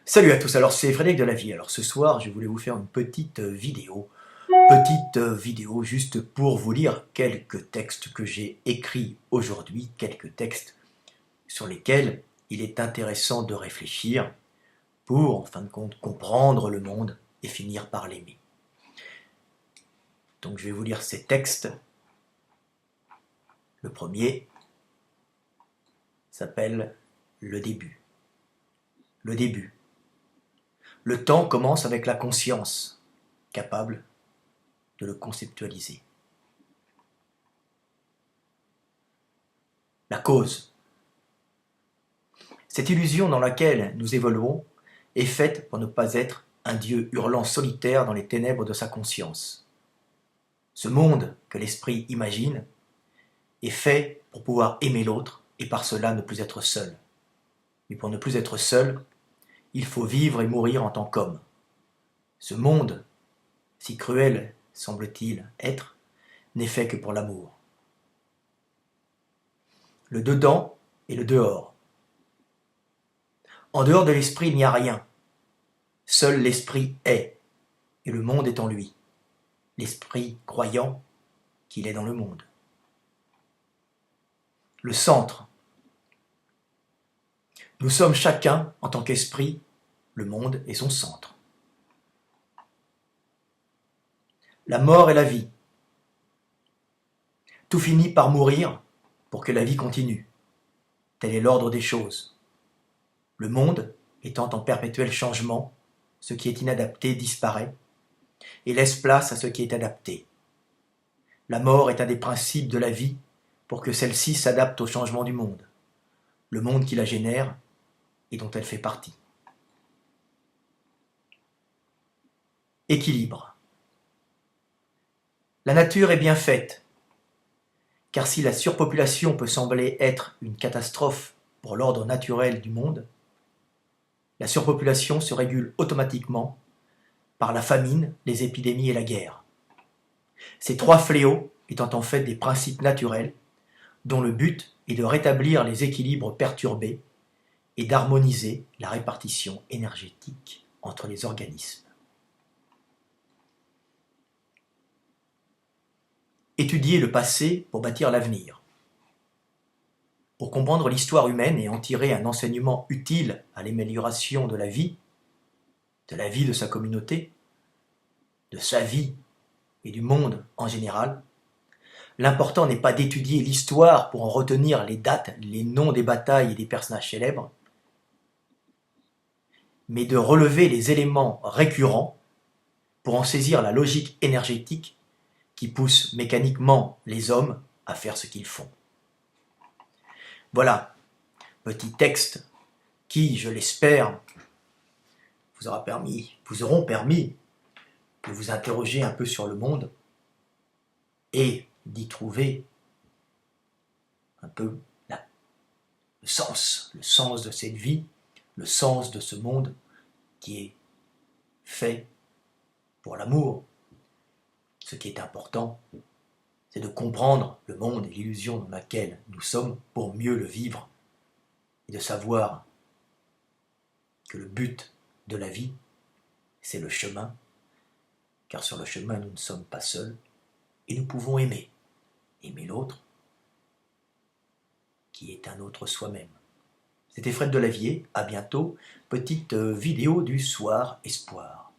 Salut à tous, alors c'est Frédéric de la Vie. Alors ce soir, je voulais vous faire une petite vidéo juste pour vous lire quelques textes que j'ai écrits aujourd'hui, quelques textes sur lesquels il est intéressant de réfléchir pour, en fin de compte, comprendre le monde et finir par l'aimer. Donc je vais vous lire ces textes. Le premier s'appelle Le début. Le début. Le temps commence avec la conscience, capable de le conceptualiser. La cause. Cette illusion dans laquelle nous évoluons est faite pour ne pas être un Dieu hurlant solitaire dans les ténèbres de sa conscience. Ce monde que l'esprit imagine est fait pour pouvoir aimer l'autre et par cela ne plus être seul. Mais pour ne plus être seul, il faut vivre et mourir en tant qu'homme. Ce monde, si cruel semble-t-il être, n'est fait que pour l'amour. Le dedans et le dehors. En dehors de l'esprit, il n'y a rien. Seul l'esprit est, et le monde est en lui. L'esprit croyant qu'il est dans le monde. Le centre. Nous sommes chacun, en tant qu'esprit, le monde est son centre. La mort et la vie. Tout finit par mourir pour que la vie continue. Tel est l'ordre des choses. Le monde étant en perpétuel changement, ce qui est inadapté disparaît et laisse place à ce qui est adapté. La mort est un des principes de la vie pour que celle-ci s'adapte au changement du monde, le monde qui la génère et dont elle fait partie. Équilibre. La nature est bien faite, car si la surpopulation peut sembler être une catastrophe pour l'ordre naturel du monde, la surpopulation se régule automatiquement par la famine, les épidémies et la guerre. Ces trois fléaux étant en fait des principes naturels dont le but est de rétablir les équilibres perturbés et d'harmoniser la répartition énergétique entre les organismes. Étudier le passé pour bâtir l'avenir. Pour comprendre l'histoire humaine et en tirer un enseignement utile à l'amélioration de la vie de sa communauté, de sa vie et du monde en général, l'important n'est pas d'étudier l'histoire pour en retenir les dates, les noms des batailles et des personnages célèbres, mais de relever les éléments récurrents pour en saisir la logique énergétique qui pousse mécaniquement les hommes à faire ce qu'ils font. Voilà, petit texte qui, je l'espère, vous auront permis de vous interroger un peu sur le monde et d'y trouver un peu le sens de cette vie, le sens de ce monde qui est fait pour l'amour. Ce qui est important, c'est de comprendre le monde et l'illusion dans laquelle nous sommes pour mieux le vivre et de savoir que le but de la vie, c'est le chemin, car sur le chemin, nous ne sommes pas seuls et nous pouvons aimer l'autre qui est un autre soi-même. C'était Fred Delavier, à bientôt, petite vidéo du soir espoir.